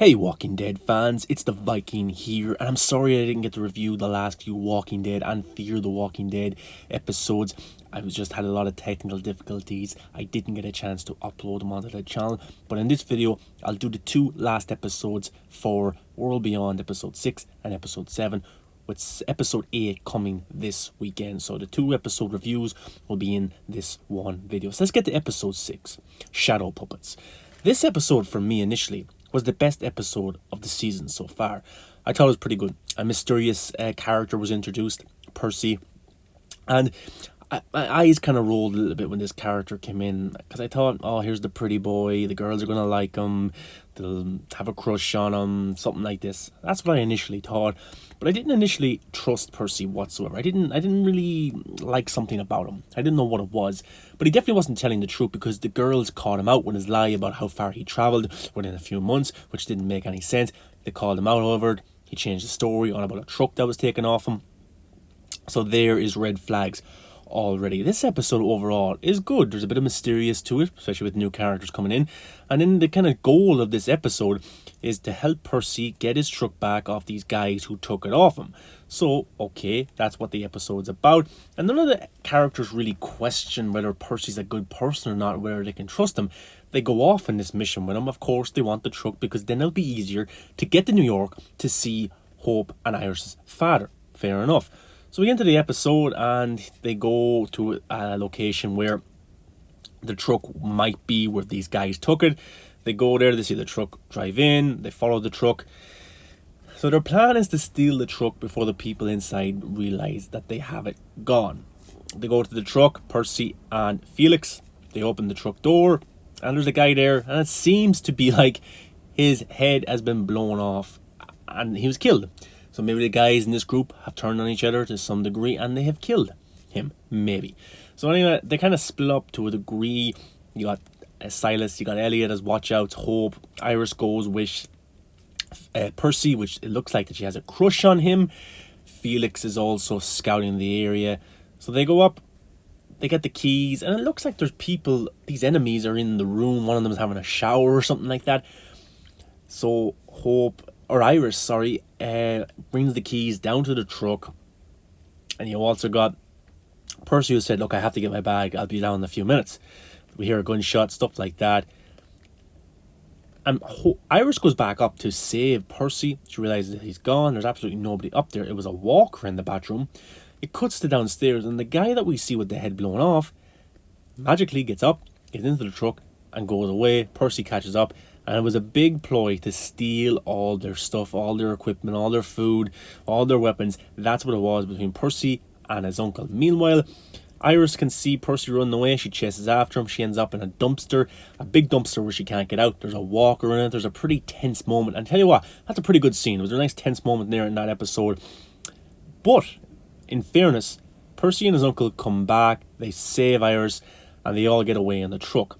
Hey Walking Dead fans, it's the Viking here, and I'm sorry I didn't get to review the last few Walking Dead and Fear the Walking Dead episodes. I just had a lot of technical difficulties. I didn't get a chance to upload them onto the channel, but in this video I'll do the two last episodes for WorldBeyond episode 6 and episode 7, with episode 8 coming this weekend. So the two episode reviews will be in this one video. So let's get to episode 6, Shadow Puppets. This episode for me initially was the best episode of the season so far. I thought it was pretty good. A mysterious character was introduced, Percy, and my eyes kind of rolled a little bit when this character came in, because I thought, oh, here's the pretty boy, the girls are going to like him, they'll have a crush on him, something like this. That's what I initially thought, but I didn't initially trust Percy whatsoever. I didn't really like something about him. I didn't know what it was, but he definitely wasn't telling the truth, because the girls caught him out with his lie about how far he travelled within a few months, which didn't make any sense. They called him out over it. He changed the story on about a truck that was taken off him. So there is red flags already. This episode overall is good. There's a bit of mysterious to it, especially with new characters coming in. And then the kind of goal of this episode is to help Percy get his truck back off these guys who took it off him. So, okay, that's what the episode's about. And none of the characters really question whether Percy's a good person or not, whether they can trust him. They go off on this mission with him. Of course, they want the truck because then it'll be easier to get to New York to see Hope and Iris's father. Fair enough. So we get into the episode and they go to a location where the truck might be where these guys took it. They go there, they see the truck drive in, they follow the truck. So their plan is to steal the truck before the people inside realize that they have it gone. They go to the truck, Percy and Felix. They open the truck door and there's a guy there, and it seems to be like his head has been blown off and he was killed. So maybe the guys in this group have turned on each other to some degree and they have killed him, maybe. So anyway, they kind of split up to a degree. You got Silas, you got Elliot as watchouts, Hope. Iris goes with Percy, which it looks like that she has a crush on him. Felix is also scouting the area. So they go up, they get the keys, and it looks like there's people, these enemies are in the room. One of them is having a shower or something like that. So Iris brings the keys down to the truck, and you also got Percy who said, look, I have to get my bag, I'll be down in a few minutes. We hear a gunshot, stuff like that, and Iris goes back up to save Percy. She realizes that he's gone, there's absolutely nobody up there. It was a walker in the bathroom. It cuts to downstairs, and the guy that we see with the head blown off magically gets up, gets into the truck and goes away. Percy catches up. And it was a big ploy to steal all their stuff, all their equipment, all their food, all their weapons. That's what it was between Percy and his uncle. Meanwhile, Iris can see Percy running away. She chases after him. She ends up in a dumpster, a big dumpster where she can't get out. There's a walker in it. There's a pretty tense moment. And tell you what, that's a pretty good scene. It was a nice tense moment there in that episode. But, in fairness, Percy and his uncle come back. They save Iris and they all get away in the truck.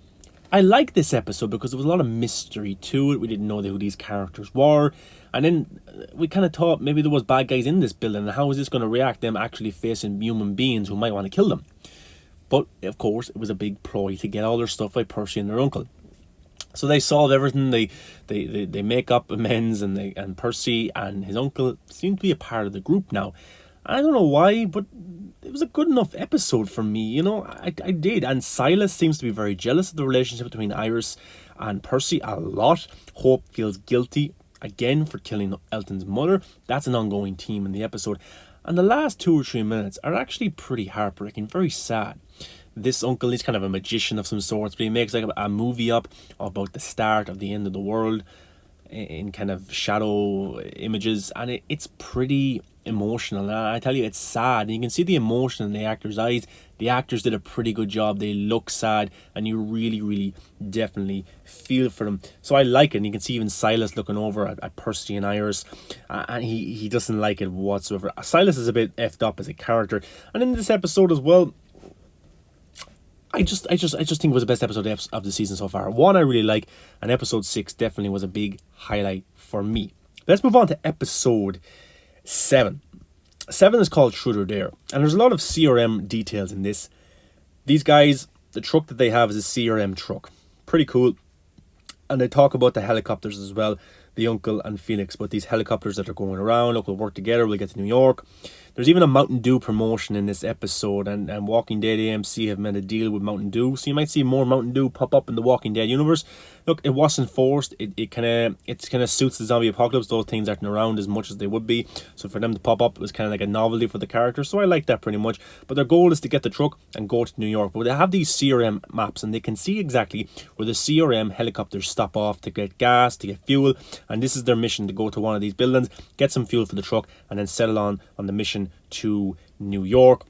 I like this episode because there was a lot of mystery to it. We didn't know who these characters were. And then we kind of thought maybe there was bad guys in this building. And how is this going to react, them actually facing human beings who might want to kill them? But, of course, it was a big ploy to get all their stuff by Percy and their uncle. So they solve everything. They make up amends, and Percy and his uncle seem to be a part of the group now. I don't know why, but it was a good enough episode for me, you know. I did. And Silas seems to be very jealous of the relationship between Iris and Percy a lot. Hope feels guilty again for killing Elton's mother. That's an ongoing theme in the episode. And the last 2 or 3 minutes are actually pretty heartbreaking, very sad. This uncle is kind of a magician of some sorts, but he makes like a movie up about the start of the end of the world in kind of shadow images, and it's pretty emotional. And I tell you, it's sad, and you can see the emotion in the actors' eyes. The actors did a pretty good job. They look sad, and you really definitely feel for them. So I like it. And you can see even Silas looking over at Percy and Iris, and he doesn't like it whatsoever. Silas is a bit effed up as a character, and in this episode as well, I just think it was the best episode of the season so far. One I really like, and episode 6 definitely was a big highlight for me. Let's move on to episode 7. 7 is called Truth or Dare, and there's a lot of CRM details in this. These guys, the truck that they have is a CRM truck. Pretty cool. And they talk about the helicopters as well. the uncle and Felix, but these helicopters that are going around. Look, we'll work together, we'll get to New York. There's even a Mountain Dew promotion in this episode, and Walking Dead AMC have made a deal with Mountain Dew, so you might see more Mountain Dew pop up in the Walking Dead universe. Look, it wasn't forced. It kind of suits the zombie apocalypse. Those things aren't around as much as they would be, so for them to pop up, it was kind of like a novelty for the characters. So I like that pretty much. But their goal is to get the truck and go to New York. But they have these CRM maps, and they can see exactly where the CRM helicopters stop off to get gas, to get fuel, and this is their mission: to go to one of these buildings, get some fuel for the truck, and then settle on the mission to New York.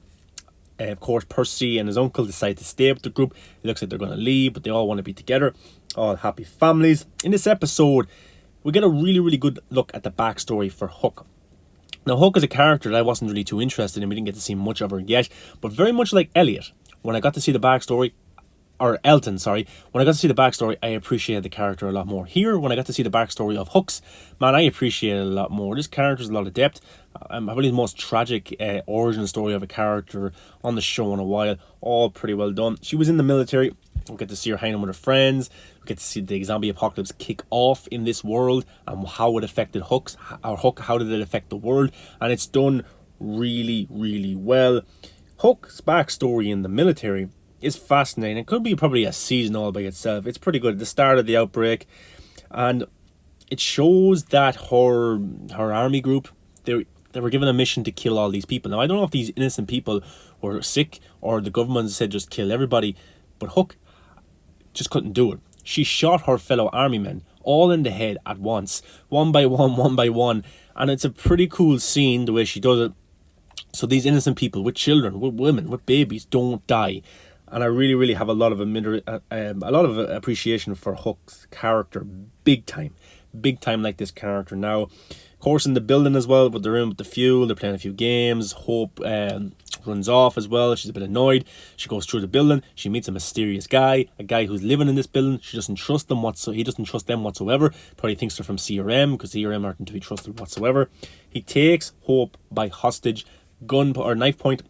Of course, Percy and his uncle decide to stay with the group. It looks like they're going to leave, but they all want to be together. All happy families. In this episode, we get a really, really good look at the backstory for Hook. Now, Hook is a character that I wasn't really too interested in. We didn't get to see much of her yet, but very much like Elliot, when I got to see the backstory, or Elton, sorry, when I got to see the backstory, I appreciated the character a lot more. Here, when I got to see the backstory of Hooks, man, I appreciate it a lot more. This character's a lot of depth. Probably the most tragic origin story of a character on the show in a while. All pretty well done. She was in the military. We get to see her hanging with her friends. We get to see the zombie apocalypse kick off in this world and how it affected Hook. How did it affect the world? And it's done really, really well. Hook's backstory in the military is fascinating. It could be probably a season all by itself. It's pretty good at the start of the outbreak, and it shows that her army group, they were given a mission to kill all these people. Now, I don't know if these innocent people were sick or the government said just kill everybody, but Hook just couldn't do it. She shot her fellow army men all in the head at once, one by one, and it's a pretty cool scene the way she does it. So these innocent people with children, with women, with babies don't die. And I really, really have a lot of appreciation for Hook's character. Big time like this character. Now, of course, in the building as well, but they're in with the fuel, they're playing a few games. Hope runs off as well. She's a bit annoyed. She goes through the building. She meets a mysterious guy, a guy who's living in this building. She doesn't trust them he doesn't trust them whatsoever. Probably thinks they're from CRM, because CRM aren't to be trusted whatsoever. He takes Hope by hostage, knife point,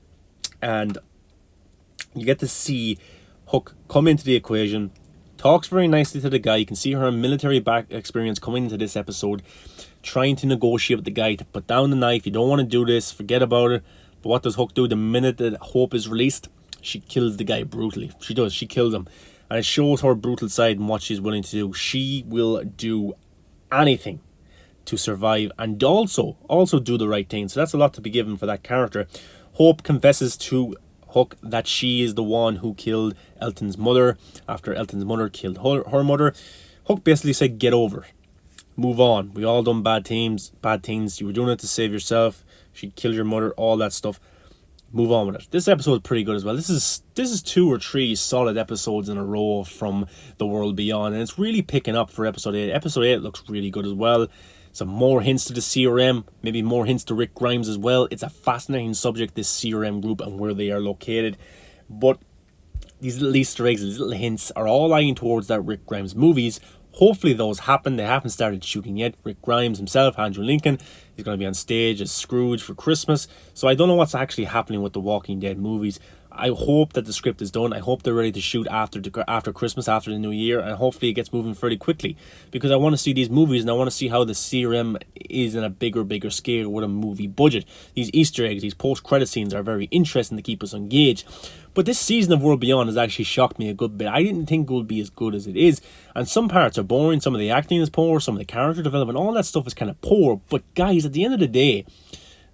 and you get to see Hook come into the equation, talks very nicely to the guy. You can see her military back experience coming into this episode, trying to negotiate with the guy to put down the knife. You don't want to do this, forget about it. But what does Hook do? The minute that Hope is released, she kills the guy brutally. She kills him. And it shows her brutal side and what she's willing to do. She will do anything to survive and also do the right thing. So that's a lot to be given for that character. Hope confesses to Hook that she is the one who killed Elton's mother after Elton's mother killed her mother. Hook basically said, get over it. Move on. We all done bad things. You were doing it to save yourself. She killed your mother, all that stuff. Move on with it. This episode is pretty good as well. This is 2 or 3 solid episodes in a row from The World Beyond, and it's really picking up for episode 8. Episode 8 looks really good as well. Some more hints to the CRM, maybe more hints to Rick Grimes as well. It's a fascinating subject, this CRM group and where they are located. But these little Easter eggs, these little hints are all eyeing towards that Rick Grimes movies. Hopefully those happen. They haven't started shooting yet. Rick Grimes himself, Andrew Lincoln, he's going to be on stage as Scrooge for Christmas. So I don't know what's actually happening with the Walking Dead movies. I hope that the script is done. I hope they're ready to shoot after Christmas, after the new year, and hopefully it gets moving fairly quickly, because I want to see these movies and I want to see how the CRM is in a bigger scale with a movie budget. These Easter eggs, these post-credit scenes are very interesting to keep us engaged. But this season of World Beyond has actually shocked me a good bit. I didn't think it would be as good as it is, and some parts are boring, some of the acting is poor, some of the character development, all that stuff is kind of poor. But guys, at the end of the day,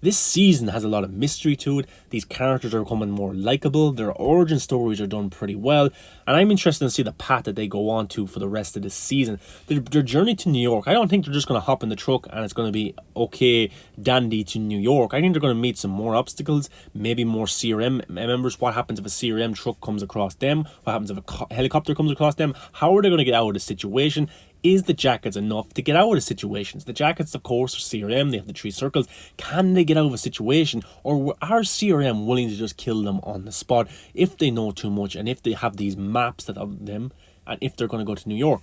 this season has a lot of mystery to it. These characters are becoming more likable. Their origin stories are done pretty well. And I'm interested to see the path that they go on to for the rest of this season. Their journey to New York, I don't think they're just going to hop in the truck and it's going to be okay, dandy to New York. I think they're going to meet some more obstacles, maybe more CRM members. What happens if a CRM truck comes across them? What happens if a helicopter comes across them? How are they going to get out of the situation? Is the jackets enough to get out of the situations? The jackets, of course, are CRM. They have the 3 circles. Can they get out of a situation? Or are CRM willing to just kill them on the spot if they know too much and if they have these maps that of them and if they're going to go to New York?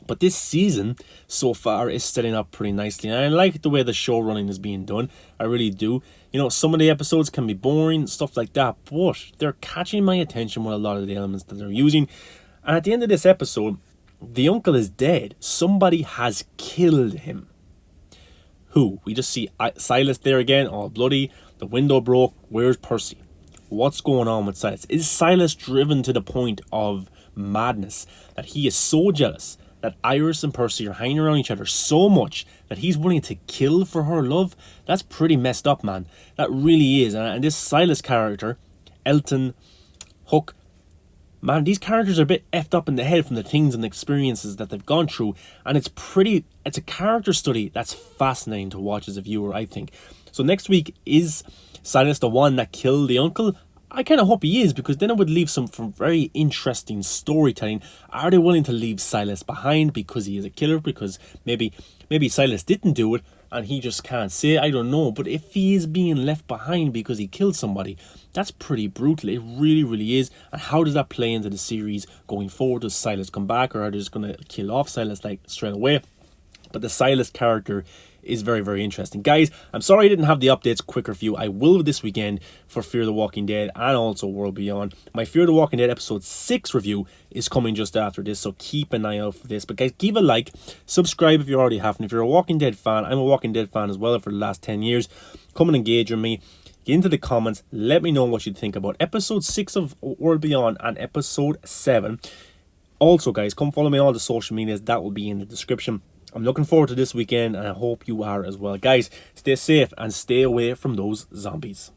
But this season, so far, is setting up pretty nicely. And I like the way the show running is being done. I really do. You know, some of the episodes can be boring, stuff like that. But they're catching my attention with a lot of the elements that they're using. And at the end of this episode, the uncle is dead. Somebody has killed him. Who? We just see Silas there again, all bloody. The window broke. Where's Percy? What's going on with Silas? Is Silas driven to the point of madness that he is so jealous that Iris and Percy are hanging around each other so much that he's willing to kill for her love? That's pretty messed up, man. That really is. And this Silas character, Elton, Hook, man, these characters are a bit effed up in the head from the things and the experiences that they've gone through. And it's a character study that's fascinating to watch as a viewer, I think. So next week, is Silas the one that killed the uncle? I kind of hope he is, because then it would leave some very interesting storytelling. Are they willing to leave Silas behind because he is a killer? Because maybe Silas didn't do it and he just can't say it. I don't know. But if he is being left behind because he killed somebody, that's pretty brutal. It really, really is. And how does that play into the series going forward? Does Silas come back, or are they just going to kill off Silas like straight away? But the Silas character is very, very interesting. Guys, I'm sorry I didn't have the updates quicker for you. I will this weekend for Fear the Walking Dead and also World Beyond. My Fear the Walking Dead episode 6 review is coming just after this, so keep an eye out for this. But guys, give a like, subscribe if you already haven't. If you're a Walking Dead fan, I'm a Walking Dead fan as well for the last 10 years. Come and engage with me. Get into the comments. Let me know what you think about episode 6 of World Beyond and episode 7. Also, guys, come follow me on all the social medias. That will be in the description. I'm looking forward to this weekend, and I hope you are as well. Guys, stay safe and stay away from those zombies.